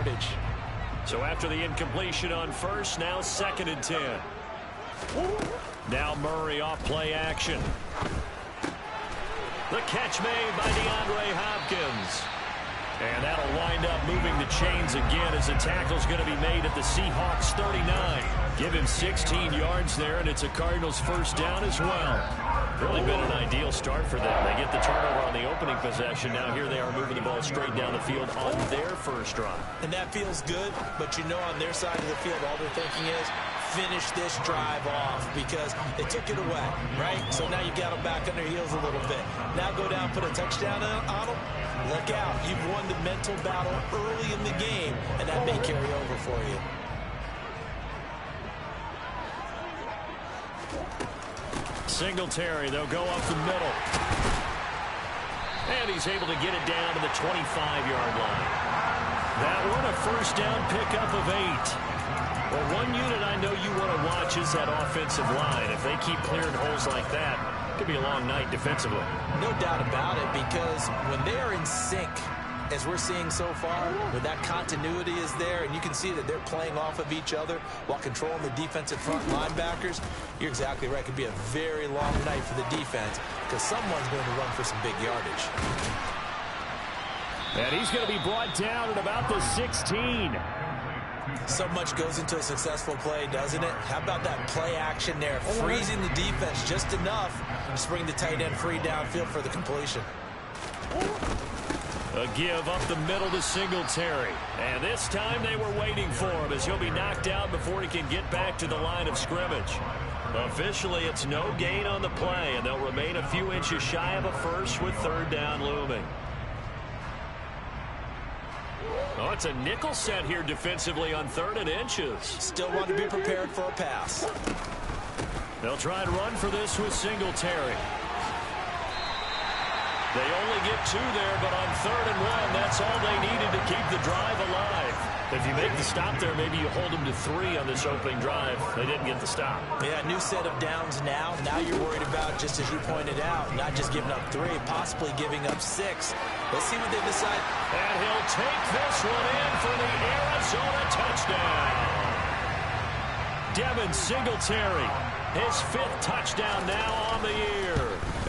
yardage. So after the incompletion on first, now 2nd and 10. Now Murray off play action. The catch made by DeAndre Hopkins. And that'll wind up moving the chains again as the tackle's going to be made at the Seahawks 39. Give him 16 yards there, and it's a Cardinals first down as well. Really been an ideal start for them. They get the turnover on the opening possession. Now here they are moving the ball straight down the field on their first drive. And that feels good, but you know on their side of the field all they're thinking is finish this drive off because they took it away, right? So now you got them back on their heels a little bit. Now go down, put a touchdown on them. Look out. You've won the mental battle early in the game, and that may carry over for you. Singletary, they'll go up the middle. And he's able to get it down to the 25-yard line. That one a first down pickup of 8. Well, one unit I know you want to watch is that offensive line. If they keep clearing holes like that, it could be a long night defensively. No doubt about it, because when they are in sync, as we're seeing so far, when that continuity is there, and you can see that they're playing off of each other while controlling the defensive front linebackers, you're exactly right. It could be a very long night for the defense because someone's going to run for some big yardage. And he's going to be brought down at about the 16. So much goes into a successful play, doesn't it? How about that play action there, freezing the defense just enough to bring the tight end free downfield for the completion. A give up the middle to Singletary. And this time they were waiting for him as he'll be knocked out before he can get back to the line of scrimmage. Officially, it's no gain on the play, and they'll remain a few inches shy of a first with 3rd down looming. Oh, it's a nickel set here defensively on 3rd and inches. Still want to be prepared for a pass. They'll try and run for this with Singletary. They only get 2 there, but on 3rd and 1, that's all they needed to keep the drive alive. If you make the stop there, maybe you hold them to 3 on this opening drive. They didn't get the stop. Yeah, new set of downs now. Now you're worried about, just as you pointed out, not just giving up 3, possibly giving up 6. Let's see what they decide. And he'll take this one in for the Arizona touchdown. Devin Singletary, his 5th touchdown now on the year.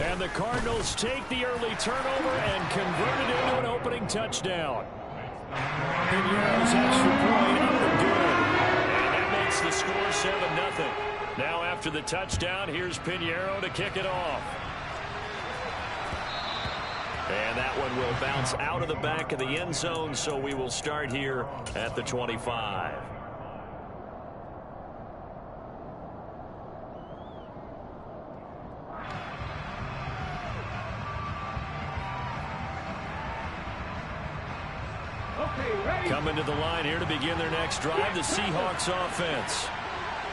And the Cardinals take the early turnover and convert it into an opening touchdown. Pinheiro's extra point up and good. And that makes the score 7-0. Now after the touchdown, here's Pinheiro to kick it off. And that one will bounce out of the back of the end zone, so we will start here at the 25. Coming to the line here to begin their next drive, the Seahawks offense.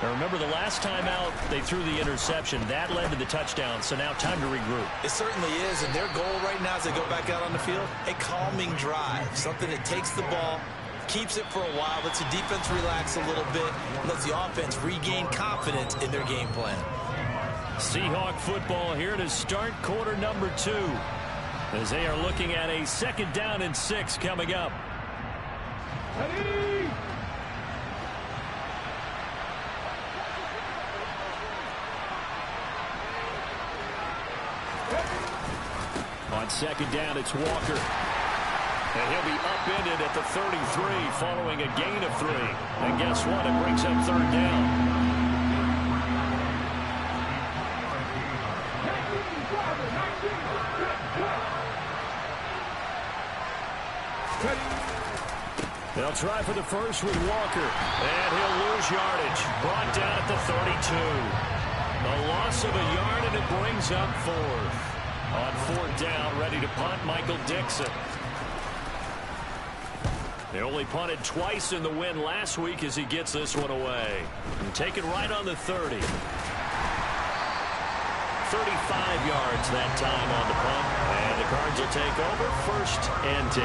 Now remember, the last time out, they threw the interception. That led to the touchdown, so now time to regroup. It certainly is, and their goal right now as they go back out on the field, a calming drive, something that takes the ball, keeps it for a while, lets the defense relax a little bit, lets the offense regain confidence in their game plan. Seahawk football here to start quarter number 2, as they are looking at a 2nd down and 6 coming up. Ready? On 2nd down, it's Walker. And he'll be upended at the 33 following a gain of 3. And guess what? It brings up 3rd down. They'll try for the first with Walker. And he'll lose yardage. Brought down at the 32. A loss of a yard, and it brings up 4th. On 4th down, ready to punt, Michael Dixon. They only punted twice in the win last week as he gets this one away. And take it right on the 30. 35 yards that time on the punt. And the Cards will take over 1st and 10.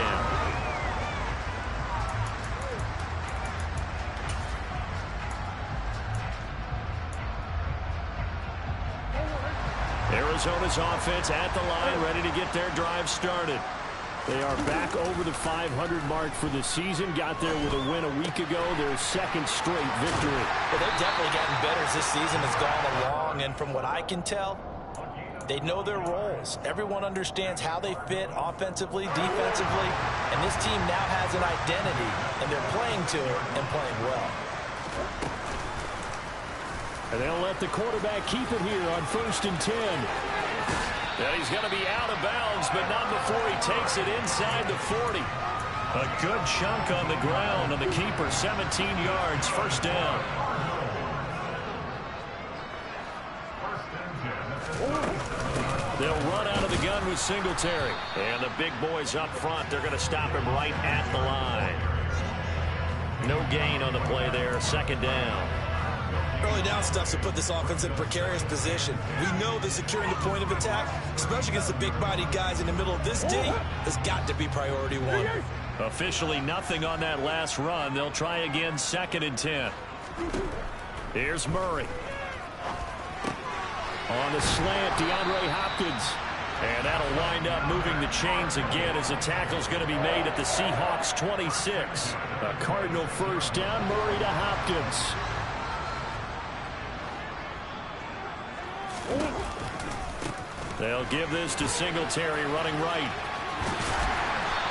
Arizona's offense at the line, ready to get their drive started. They are back over the 500 mark for the season. Got there with a win a week ago, their second straight victory. Well, they've definitely gotten better as this season has gone along, and from what I can tell, they know their roles. Everyone understands how they fit offensively, defensively, and this team now has an identity, and they're playing to it and playing well. And they'll let the quarterback keep it here on 1st and 10. And he's going to be out of bounds, but not before he takes it inside the 40. A good chunk on the ground, and the keeper 17 yards, first down. They'll run out of the gun with Singletary. And the big boys up front, they're going to stop him right at the line. No gain on the play there, second down. Early down stuff to put this offense in a precarious position. We know that securing the point of attack, especially against the big-bodied guys in the middle of this D, has got to be priority one. Officially nothing on that last run. They'll try again, 2nd and 10. Here's Murray. On the slant, DeAndre Hopkins. And that'll wind up moving the chains again as the tackle's going to be made at the Seahawks 26. A Cardinal first down, Murray to Hopkins. They'll give this to Singletary running right.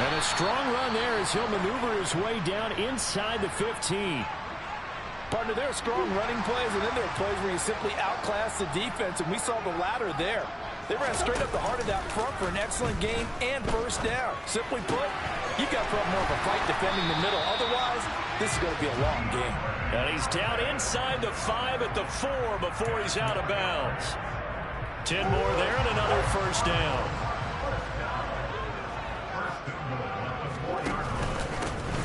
And a strong run there as he'll maneuver his way down inside the 15. Partner, there are strong running plays, and then there are plays where you simply outclass the defense, and we saw the latter there. They ran straight up the heart of that front for an excellent game and first down. Simply put, you've got to put up more of a fight defending the middle. Otherwise, this is going to be a long game. And he's down inside the 5 at the 4 before he's out of bounds. 10 more there and another first down.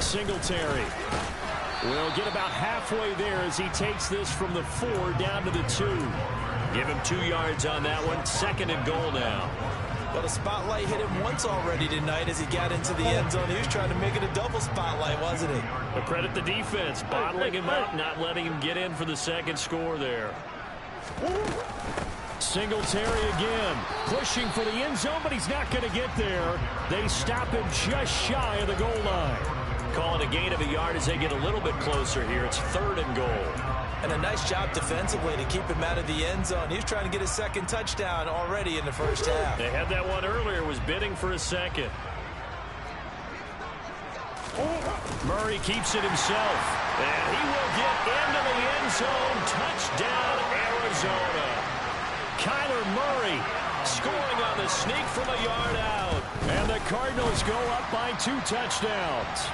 Singletary will get about halfway there as he takes this from the 4 down to the 2. Give him 2 yards on that one. 2nd and goal now. Well, the spotlight hit him once already tonight as he got into the end zone. He was trying to make it a double spotlight, wasn't he? But credit the defense, bottling him up, not letting him get in for the second score there. Singletary again, pushing for the end zone, but he's not going to get there. They stop him just shy of the goal line. Calling a gain of a yard as they get a little bit closer here. It's 3rd and goal. And a nice job defensively to keep him out of the end zone. He was trying to get his second touchdown already in the first half. They had that one earlier, was bidding for a second. Murray keeps it himself. And he will get into the end zone. Touchdown, Arizona. Kyler Murray scoring on the sneak from a yard out. And the Cardinals go up by 2 touchdowns.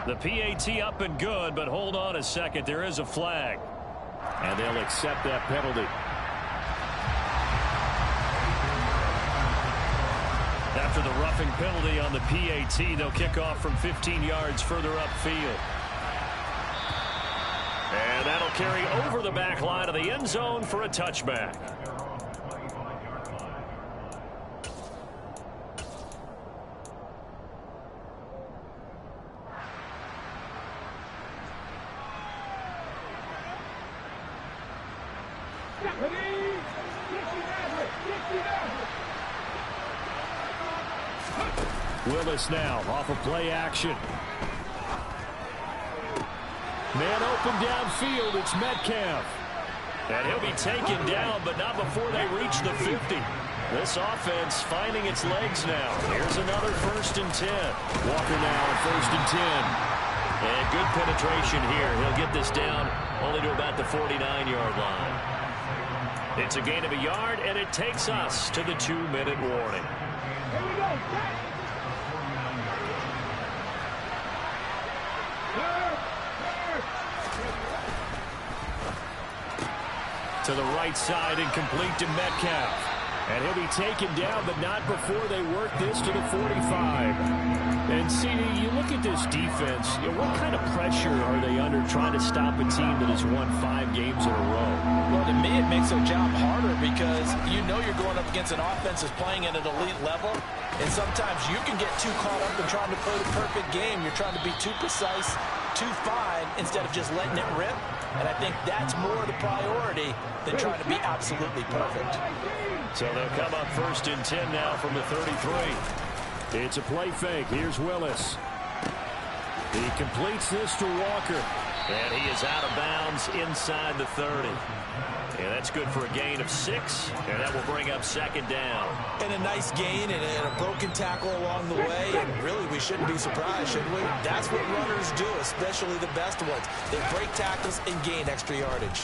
The PAT up and good, but hold on a second. There is a flag. And they'll accept that penalty. After the roughing penalty on the PAT, they'll kick off from 15 yards further upfield. And that'll carry over the back line of the end zone for a touchback. Willis now off of play action. Man open downfield. It's Metcalf. And he'll be taken down, but not before they reach the 50. This offense finding its legs now. Here's another 1st and 10. Walker now on 1st and 10. And good penetration here. He'll get this down only to about the 49-yard line. It's a gain of a yard, and it takes us to the 2-minute warning. Here we go. To the right side and complete to Metcalf. And he'll be taken down, but not before they work this to the 45. And, CD, you look at this defense, what kind of pressure are they under trying to stop a team that has won 5 games in a row? Well, to me, it makes their job harder because you know you're going up against an offense that's playing at an elite level. And sometimes you can get too caught up in trying to play the perfect game. You're trying to be too precise, too fine, instead of just letting it rip. And I think that's more the priority than trying to be absolutely perfect. So they'll come up 1st and 10 now from the 33. It's a play fake. Here's Willis. He completes this to Walker. And he is out of bounds inside the 30. And that's good for a gain of 6. And that will bring up second down. And a nice gain and a broken tackle along the way. And really, we shouldn't be surprised, should we? That's what runners do, especially the best ones. They break tackles and gain extra yardage.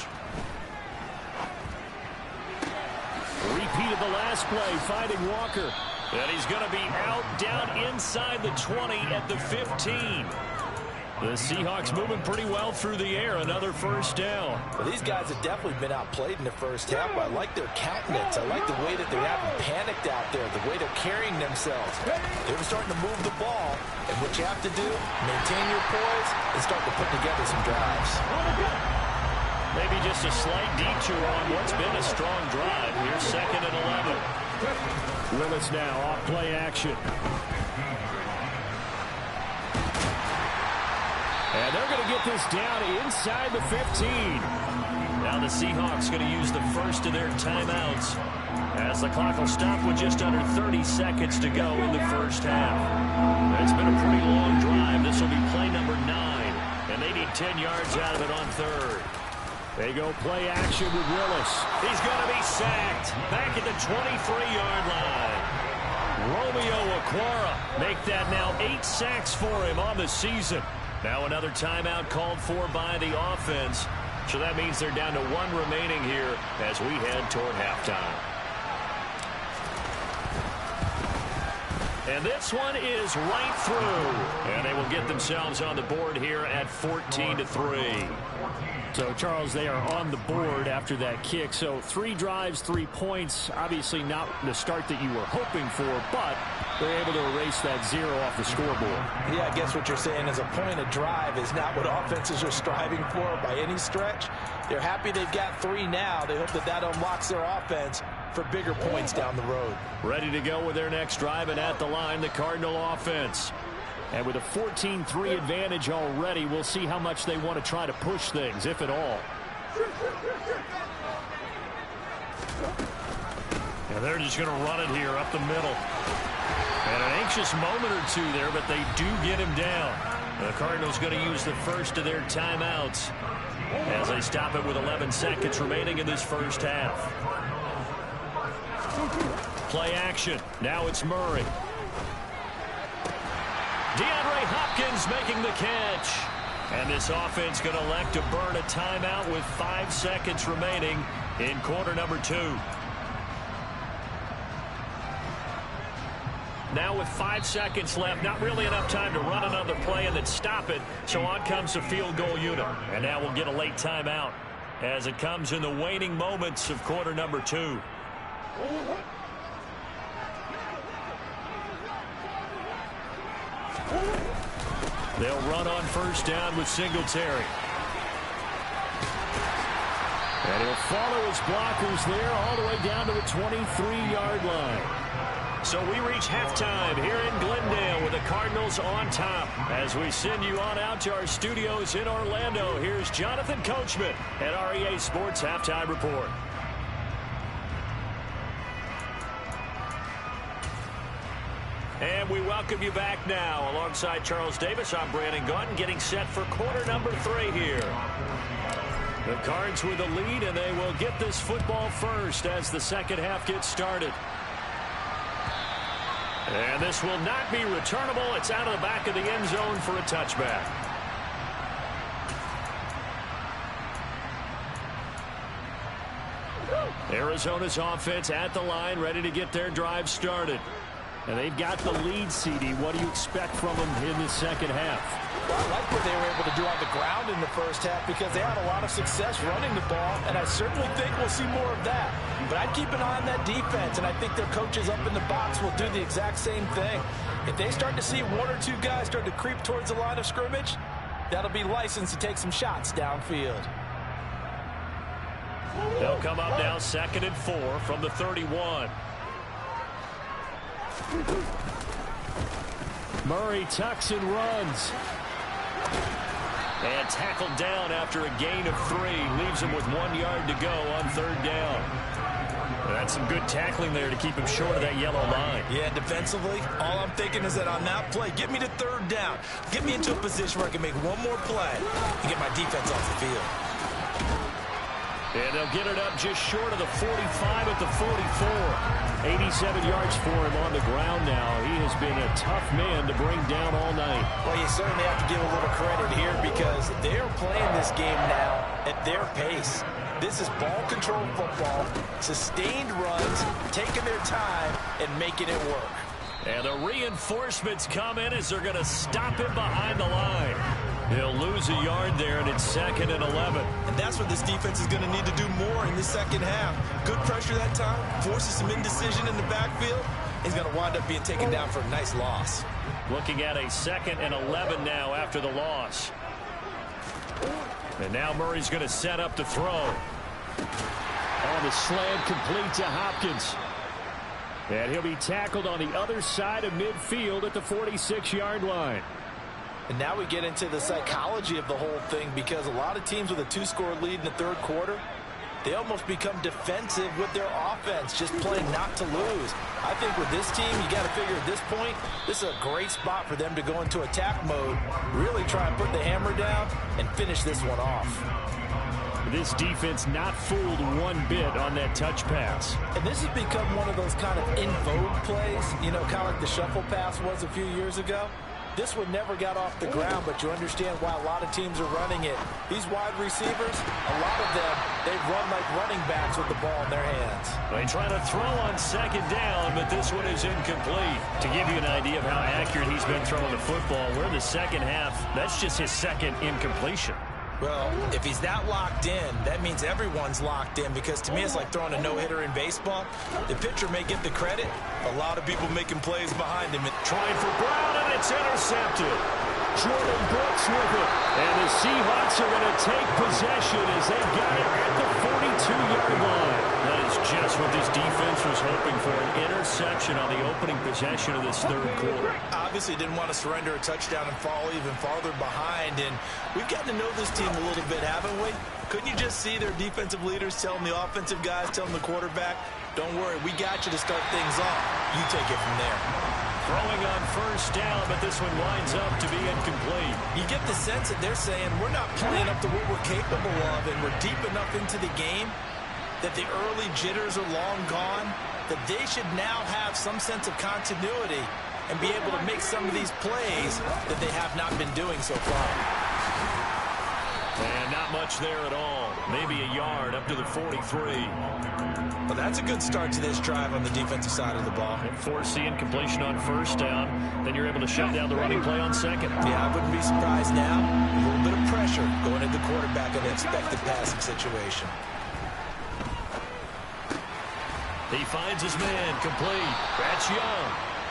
Repeat of the last play, finding Walker. And he's going to be out down inside the 20 at the 15. The Seahawks moving pretty well through the air. Another first down. Well, these guys have definitely been outplayed in the first half. I like their countenance. I like the way that they haven't panicked out there, the way they're carrying themselves. They're starting to move the ball. And what you have to do, maintain your poise and start to put together some drives. Maybe just a slight detour on what's been a strong drive. Here's second and 11. Willis now off play action. And they're going to get this down inside the 15. Now the Seahawks going to use the first of their timeouts as the clock will stop with just under 30 seconds to go in the first half. It's been a pretty long drive. This will be play number 9. And they need 10 yards out of it on third. They go play action with Willis. He's going to be sacked back at the 23-yard line. Romeo Okwara make that now 8 sacks for him on the season. Now another timeout called for by the offense. So that means they're down to 1 remaining here as we head toward halftime. And this one is right through. And they will get themselves on the board here at 14-3. So, Charles, they are on the board after that kick. So 3 drives, 3 points. Obviously not the start that you were hoping for, but they're able to erase that 0 off the scoreboard. Yeah, I guess what you're saying is a point of drive is not what offenses are striving for by any stretch. They're happy they've got 3 now. They hope that that unlocks their offense for bigger points down the road. Ready to go with their next drive, and at the line, the Cardinal offense. And with a 14-3 advantage already, we'll see how much they want to try to push things, if at all. And they're just going to run it here up the middle. And an anxious moment or two there, but they do get him down. The Cardinals going to use the first of their timeouts as they stop it with 11 seconds remaining in this first half. Play action. Now it's Murray. DeAndre Hopkins making the catch. And this offense going to elect to burn a timeout with 5 seconds remaining in quarter number 2. Now with 5 seconds left, not really enough time to run another play and then stop it. So on comes the field goal unit. And now we'll get a late timeout as it comes in the waning moments of quarter number 2. They'll run on first down with Singletary. And he'll follow his blockers there all the way down to the 23-yard line. So we reach halftime here in Glendale with the Cardinals on top. As we send you on out to our studios in Orlando, here's Jonathan Coachman at REA Sports Halftime Report. And we welcome you back now. Alongside Charles Davis, I'm Brandon Gaudin, getting set for quarter number 3 here. The Cards with the lead, and they will get this football first as the second half gets started. And this will not be returnable. It's out of the back of the end zone for a touchback. Arizona's offense at the line, ready to get their drive started. And they've got the lead, CD. What do you expect from them in the second half? Well, I like what they were able to do on the ground in the first half because they had a lot of success running the ball, and I certainly think we'll see more of that. But I'd keep an eye on that defense, and I think their coaches up in the box will do the exact same thing. If they start to see 1 or 2 guys start to creep towards the line of scrimmage, that'll be licensed to take some shots downfield. They'll come up now 2nd and 4 from the 31. Murray tucks and runs. And tackled down after a gain of 3. Leaves him with 1 yard to go on 3rd down. That's some good tackling there to keep him short of that yellow line. Yeah, defensively, all I'm thinking is that on that play, get me to third down. Get me into a position where I can make one more play and get my defense off the field. And they'll get it up just short of the 45 at the 44. 87 yards for him on the ground now. He has been a tough man to bring down all night. Well, you certainly have to give a little credit here because they're playing this game now at their pace. This is ball control football, sustained runs, taking their time, and making it work. And the reinforcements come in as they're going to stop him behind the line. He'll lose a yard there, and it's 2nd and 11. And that's what this defense is going to need to do more in the second half. Good pressure that time, forces some indecision in the backfield. He's going to wind up being taken down for a nice loss. Looking at a 2nd and 11 now after the loss. And now Murray's going to set up to throw. On the slant, complete to Hopkins. And he'll be tackled on the other side of midfield at the 46-yard line. And now we get into the psychology of the whole thing because a lot of teams with a 2-score lead in the third quarter, they almost become defensive with their offense, just playing not to lose. I think with this team, you got to figure at this point, this is a great spot for them to go into attack mode, really try and put the hammer down and finish this one off. This defense not fooled one bit on that touch pass. And this has become one of those kind of in vogue plays, you know, kind of like the shuffle pass was a few years ago. This one never got off the ground, but you understand why a lot of teams are running it. These wide receivers, a lot of them, they run like running backs with the ball in their hands. They try to throw on 2nd down, but this one is incomplete. To give you an idea of how accurate he's been throwing the football, we're in the second half. That's just his 2nd incompletion. Well, if he's that locked in, that means everyone's locked in because to me it's like throwing a no-hitter in baseball. The pitcher may get the credit. A lot of people making plays behind him. Trying for Brown, and it's intercepted. Jordan Brooks with it. And the Seahawks are going to take possession as they've got it at the 42-yard line. That is just what this defense was hoping for, an interception on the opening possession of this third quarter. Obviously didn't want to surrender a touchdown and fall even farther behind, and we've gotten to know this team a little bit, haven't we? Couldn't you just see their defensive leaders telling the offensive guys, telling the quarterback, don't worry, we got you to start things off. You take it from there. Throwing on 1st down, but this one winds up to be incomplete. You get the sense that they're saying we're not playing up to what we're capable of, and we're deep enough into the game that the early jitters are long gone, that they should now have some sense of continuity and be able to make some of these plays that they have not been doing so far. And not much there at all. Maybe a yard up to the 43. Well, that's a good start to this drive on the defensive side of the ball. And force the incompletion on 1st down. Then you're able to shut down the running play on 2nd. Yeah, I wouldn't be surprised now. A little bit of pressure going at the quarterback in an expected passing situation. He finds his man complete. That's Young.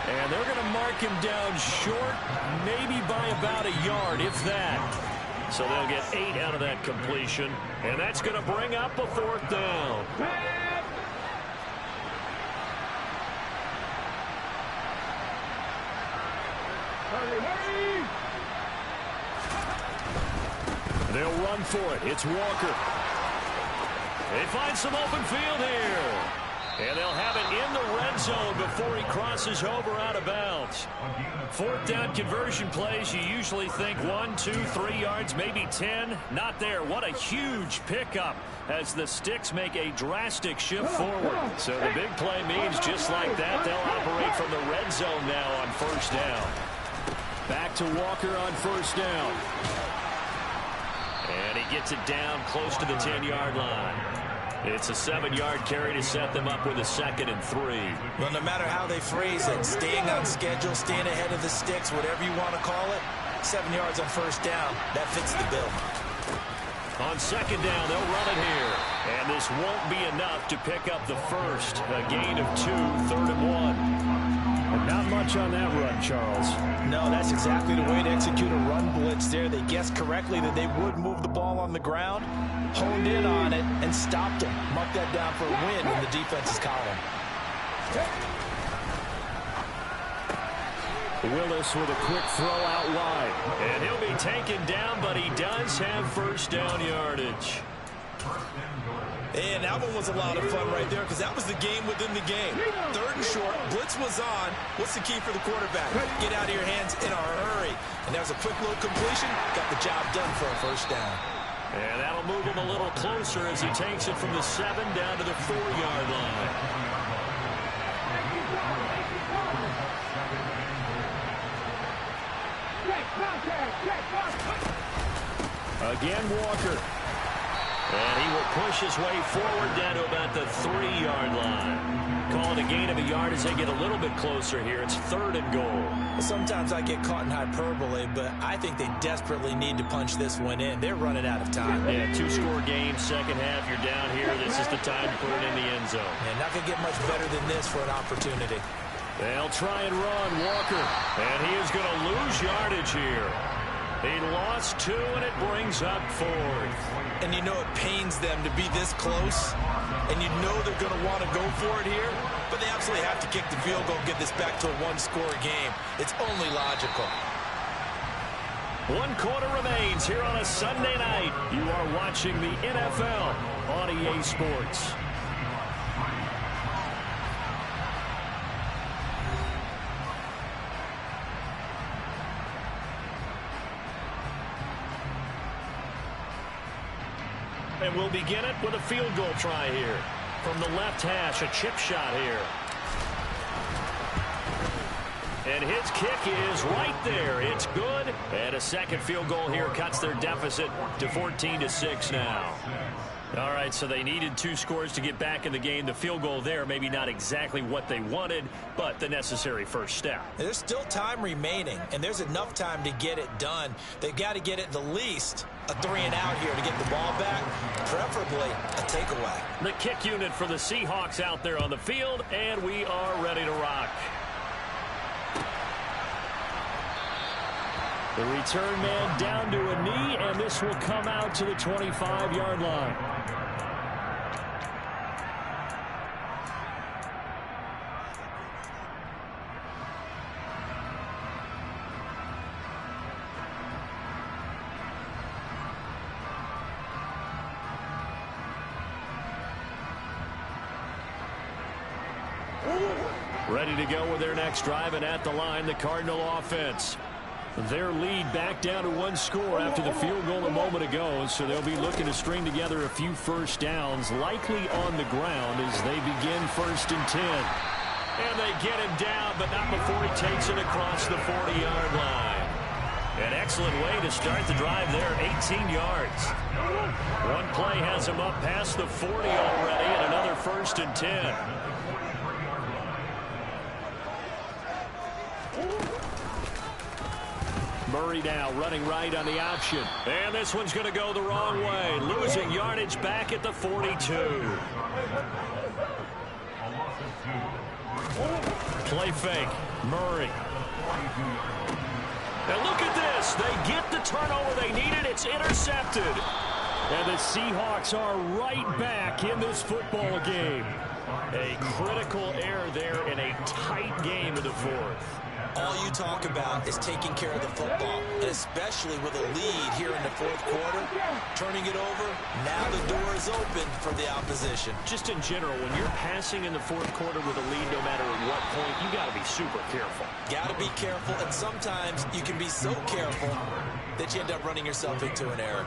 And they're going to mark him down short, maybe by about a yard, if that. So they'll get 8 out of that completion. And that's going to bring up a 4th down. They'll run for it. It's Walker. They find some open field here. And they'll have it in the red zone before he crosses over out of bounds. 4th down conversion plays, you usually think 1, 2, 3 yards, maybe 10. Not there. What a huge pickup as the Sticks make a drastic shift forward. So the big play means just like that, they'll operate from the red zone now on 1st down. Back to Walker on 1st down. And he gets it down close to the 10-yard line. It's a 7-yard carry to set them up with a 2nd and 3. Well, no matter how they phrase it, staying on schedule, staying ahead of the Sticks, whatever you want to call it, 7 yards on 1st down, that fits the bill. On 2nd down, they'll run it here. And this won't be enough to pick up the first. A gain of 2, 3rd and 1. And not much on that run, Charles. No, that's exactly the way to execute a run blitz there. They guessed correctly that they would move the ball on the ground, honed in on it, and stopped him. Marked that down for a win in the defense's column. Willis with a quick throw out wide. And he'll be taken down, but he does have 1st down yardage. And that one was a lot of fun right there because that was the game within the game. 3rd and short, blitz was on. What's the key for the quarterback? Get out of your hands in a hurry. And there's a quick little completion. Got the job done for a 1st down. And that'll move him a little closer as he takes it from the 7 down to the 4-yard line. Again, Walker. And he will push his way forward down to about the 3-yard line. Calling a gain of a yard as they get a little bit closer here. It's 3rd and goal. Sometimes I get caught in hyperbole, but I think they desperately need to punch this one in. They're running out of time. Yeah, 2-score game, 2nd half. You're down here. This is the time to put it in the end zone. And not going to get much better than this for an opportunity. They'll try and run, Walker. And he is going to lose yardage here. He lost 2, and it brings up 4th. And you know it pains them to be this close, and you know they're going to want to go for it here, but they absolutely have to kick the field goal and get this back to a 1-score game. It's only logical. 1 quarter remains here on a Sunday night. You are watching the NFL on EA Sports. And we'll begin it with a field goal try here. From the left hash, a chip shot here. And his kick is right there. It's good. And a second field goal here cuts their deficit to 14-6 now. All right, so they needed 2 scores to get back in the game. The field goal there, maybe not exactly what they wanted, but the necessary first step. There's still time remaining, and there's enough time to get it done. They've got to get it the least a 3-and-out here to get the ball back, preferably a takeaway. The kick unit for the Seahawks out there on the field, and we are ready to rock. The return man down to a knee, and this will come out to the 25-yard line. Ready to go with their next drive, and at the line, the Cardinal offense. Their lead back down to 1 score after the field goal a moment ago, so they'll be looking to string together a few first downs, likely on the ground as they begin 1st and 10. And they get him down, but not before he takes it across the 40-yard line. An excellent way to start the drive there, 18 yards. One play has him up past the 40 already, and another 1st and 10. Murray now running right on the option. And this one's going to go the wrong way. Losing yardage back at the 42. Play fake. Murray. And look at this. They get the turnover they needed. It's intercepted. And the Seahawks are right back in this football game. A critical error there in a tight game in the 4th. All you talk about is taking care of the football, and especially with a lead here in the 4th quarter. Turning it over, now the door is open for the opposition. Just in general, when you're passing in the 4th quarter with a lead, no matter at what point, you got to be super careful. Got to be careful, and sometimes you can be so careful that you end up running yourself into an error.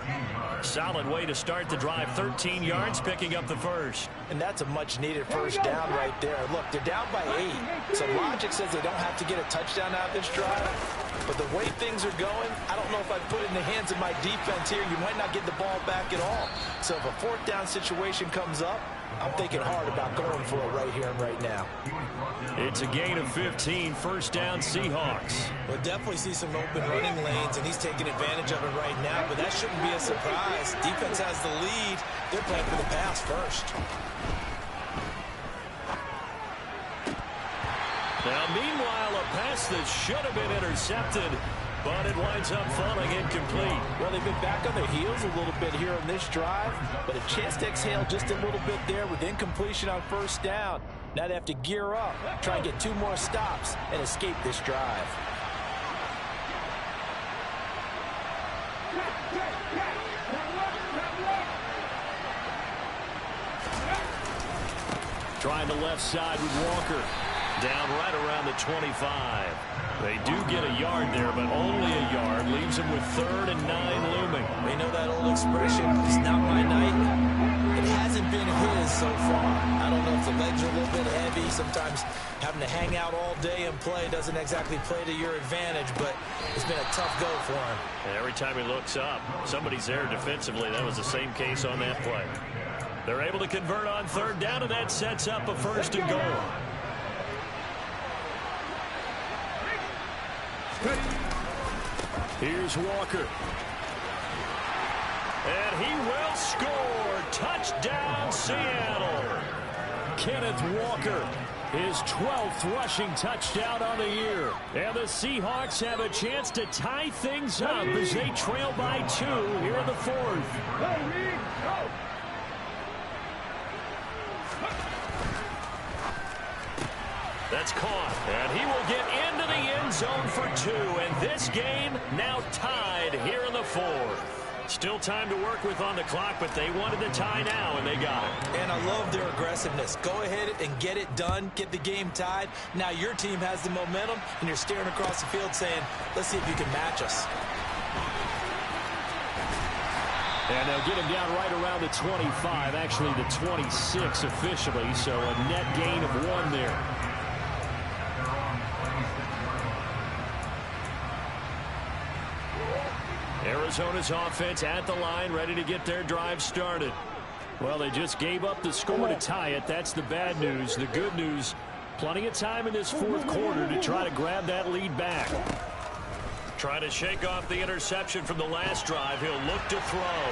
Solid way to start the drive. 13 yards, picking up the first. And that's a much-needed first down right there. Look, they're down by 8. So logic says they don't have to get a touchdown out of this drive. But the way things are going, I don't know if I put it in the hands of my defense here. You might not get the ball back at all. So if a 4th down situation comes up, I'm thinking hard about going for it right here and right now. It's a gain of 15, 1st down Seahawks. We'll definitely see some open running lanes, and he's taking advantage of it right now, but that shouldn't be a surprise. Defense has the lead. They're playing for the pass first. Now, meanwhile, a pass that should have been intercepted, but it winds up falling incomplete. Well, they've been back on their heels a little bit here on this drive, but a chance to exhale just a little bit there with incompletion on 1st down. Now they have to gear up, try and get 2 more stops, and escape this drive. Trying the left side with Walker. Down right around the 25. They do get a yard there, but only a yard. Leaves him with 3rd and 9 looming. They know that old expression, it's not my night. It hasn't been his so far. I don't know if the legs are a little bit heavy. Sometimes having to hang out all day and play doesn't exactly play to your advantage, but it's been a tough go for him. And every time he looks up, somebody's there defensively. That was the same case on that play. They're able to convert on 3rd down, and that sets up a 1st and goal. Here's Walker. And he will score. Touchdown, Seattle. Kenneth Walker, his 12th rushing touchdown on the year. And the Seahawks have a chance to tie things up as they trail by 2 here in the 4th. That's caught, and he will get into the end zone for 2, and this game now tied here in the 4th. Still time to work with on the clock, but they wanted the tie now, and they got it. And I love their aggressiveness. Go ahead and get it done, get the game tied. Now your team has the momentum, and you're staring across the field saying, let's see if you can match us. And they'll get him down right around the 25, actually the 26 officially, so a net gain of 1 there. Arizona's offense at the line, ready to get their drive started. Well, they just gave up the score to tie it. That's the bad news. The good news, plenty of time in this 4th quarter to try to grab that lead back. Trying to shake off the interception from the last drive. He'll look to throw.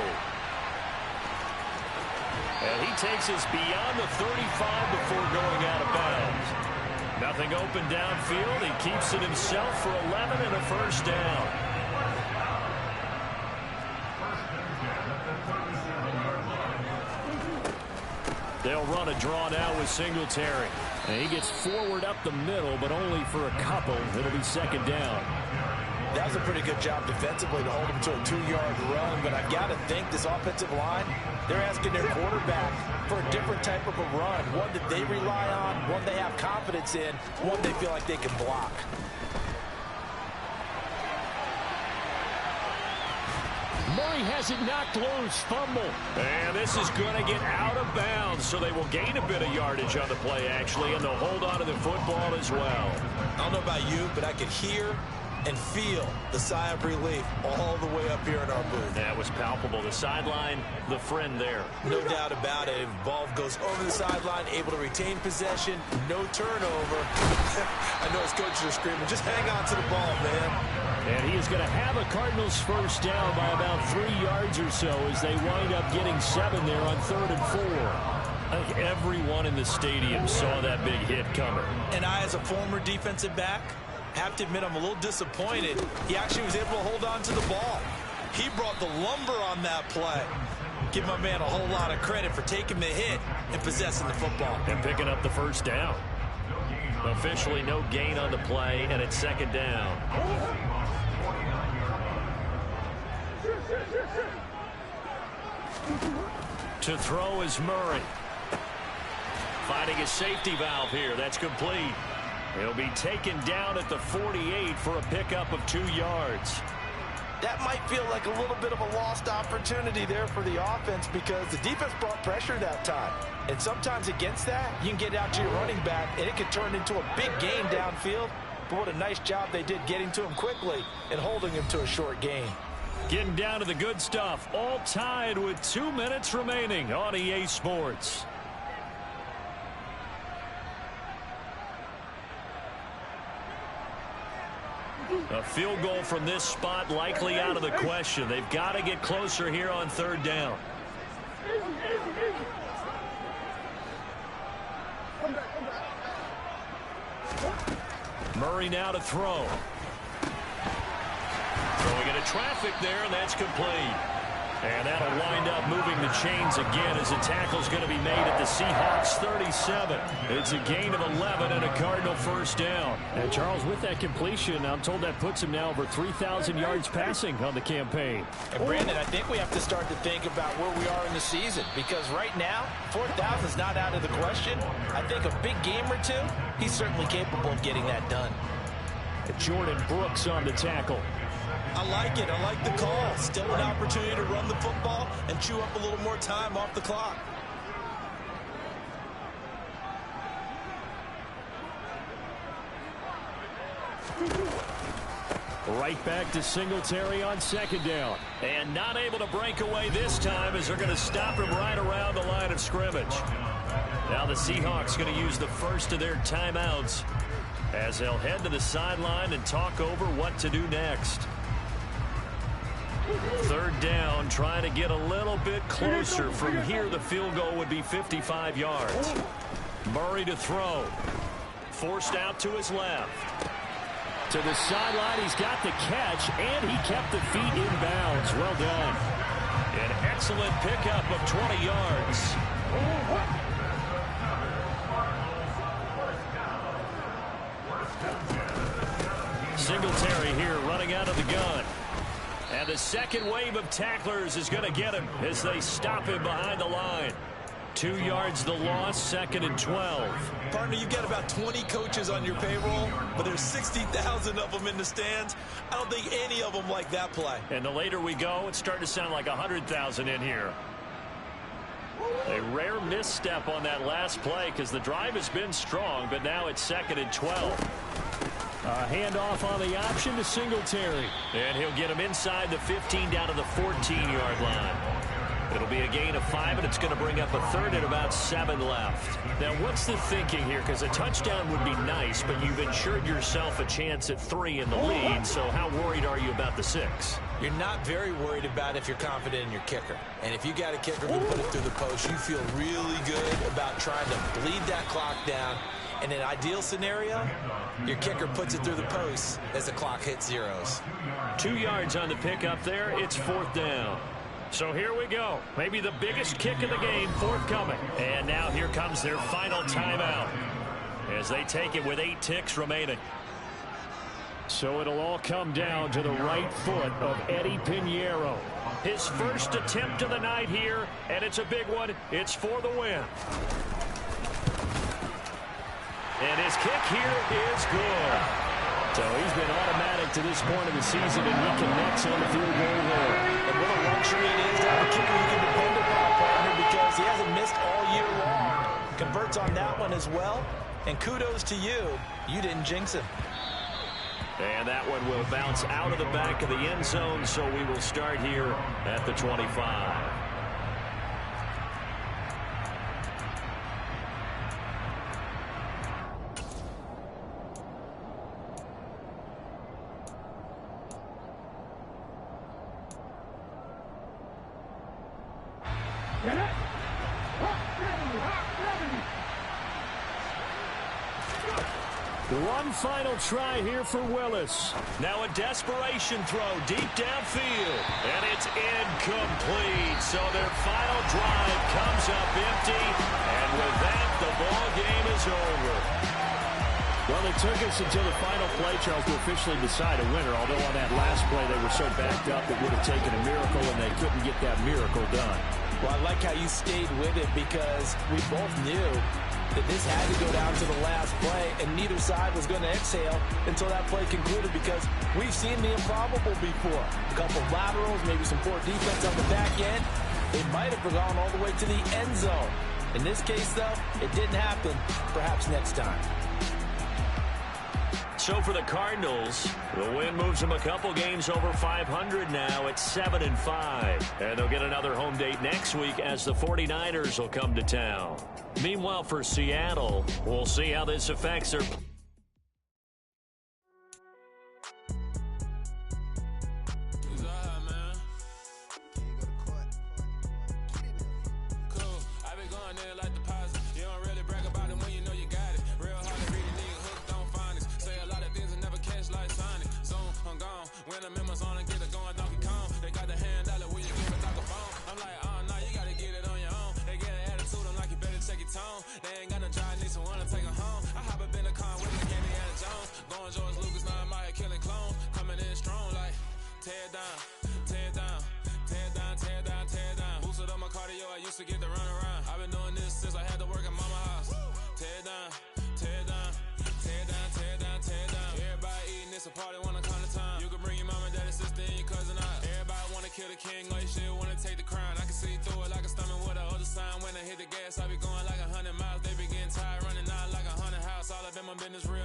And he takes us beyond the 35 before going out of bounds. Nothing open downfield. He keeps it himself for 11 and a 1st down. They'll run a draw now with Singletary. And he gets forward up the middle, but only for a couple. It'll be 2nd down. That was a pretty good job defensively to hold him to a 2-yard run, but I've got to think this offensive line, they're asking their quarterback for a different type of a run, one that they rely on, one they have confidence in, one they feel like they can block. Murray has it knocked loose. Fumble. And this is going to get out of bounds, so they will gain a bit of yardage on the play, actually, and they'll hold on to the football as well. I don't know about you, but I could hear and feel the sigh of relief all the way up here in our booth. That was palpable. The sideline, the friend there. No doubt about it. Ball goes over the sideline, able to retain possession, no turnover. I know his coaches are screaming, just hang on to the ball, man. And he is going to have a Cardinals 1st down by about 3 yards or so as they wind up getting 7 there on 3rd and 4. I think everyone in the stadium saw that big hit coming. And I, as a former defensive back, have to admit I'm a little disappointed. He actually was able to hold on to the ball. He brought the lumber on that play. Give my man a whole lot of credit for taking the hit and possessing the football. And picking up the 1st down. Officially no gain on the play, and it's 2nd down. To throw is Murray. Finding a safety valve here. That's complete. He'll be taken down at the 48 for a pickup of 2 yards. That might feel like a little bit of a lost opportunity there for the offense because the defense brought pressure that time. And sometimes against that, you can get out to your running back, and it can turn into a big gain downfield. But what a nice job they did getting to him quickly and holding him to a short gain. Getting down to the good stuff. All tied with 2 minutes remaining on EA Sports. A field goal from this spot likely out of the question. They've got to get closer here on 3rd down. Murray now to throw. Throwing into traffic there, and that's complete. And that'll wind up moving the chains again as a tackle's going to be made at the Seahawks 37. It's a gain of 11 and a Cardinal first down. And Charles, with that completion, I'm told that puts him now over 3,000 yards passing on the campaign. And Brandon, I think we have to start to think about where we are in the season, because right now 4,000 is not out of the question. I think a big game or two, he's certainly capable of getting that done. Jordan Brooks on the tackle. I like it. I like the call. Still an opportunity to run the football and chew up a little more time off the clock. Right back to Singletary on second down. And not able to break away this time as they're going to stop him right around the line of scrimmage. Now the Seahawks going to use the first of their timeouts as they'll head to the sideline and talk over what to do next. Third down, trying to get a little bit closer. From here, the field goal would be 55 yards. Murray to throw. Forced out to his left. To the sideline, he's got the catch, and he kept the feet in bounds. Well done. An excellent pickup of 20 yards. Singletary here running out of the gun. And the second wave of tacklers is going to get him as they stop him behind the line. 2 yards the loss, second and 12. Partner, you've got about 20 coaches on your payroll, but there's 60,000 of them in the stands. I don't think any of them like that play. And the later we go, it's starting to sound like 100,000 in here. A rare misstep on that last play because the drive has been strong, but now it's second and 12. A handoff on the option to Singletary. And he'll get him inside the 15 down to the 14-yard line. It'll be a gain of 5, and it's going to bring up a third and about 7 left. Now, what's the thinking here? Because a touchdown would be nice, but you've insured yourself a chance at 3 in the lead, so how worried are you about the 6? You're not very worried about if you're confident in your kicker. And if you got a kicker who put it through the post, you feel really good about trying to bleed that clock down. In an ideal scenario, your kicker puts it through the post as the clock hits zeros. 2 yards on the pickup there. It's fourth down. So here we go. Maybe the biggest kick of the game forthcoming. And now here comes their final timeout as they take it with 8 ticks remaining. So it'll all come down to the right foot of Eddie Pinheiro. His first attempt of the night here, and it's a big one. It's for the win. And his kick here is good. So he's been automatic to this point of the season, and he connects on the field goal there. And what a luxury it is to have a kicker you can depend upon, partner, because he hasn't missed all year long. Converts on that one as well. And kudos to you. You didn't jinx him. And that one will bounce out of the back of the end zone, so we will start here at the 25. One final try here for Willis. Now a desperation throw deep downfield. And it's incomplete. So their final drive comes up empty. And with that, the ball game is over. Well, it took us until the final play, Charles, to officially decide a winner. Although on that last play, they were so backed up, it would have taken a miracle, and they couldn't get that miracle done. Well, I like how you stayed with it, because we both knew that this had to go down to the last play, and neither side was going to exhale until that play concluded, because we've seen the improbable before. A couple of laterals, maybe some poor defense on the back end. It might have gone all the way to the end zone. In this case, though, it didn't happen. Perhaps next time. So for the Cardinals, the win moves them a couple games over 500 now at 7-5. And they'll get another home date next week as the 49ers will come to town. Meanwhile, for Seattle, we'll see how this affects their... When I'm in my zone and get it going, Donkey Kong. They got the hand out, will you give a dog a phone? the gas, I be going like 100 miles. They be getting tired, running out like 100 house. All up in my business real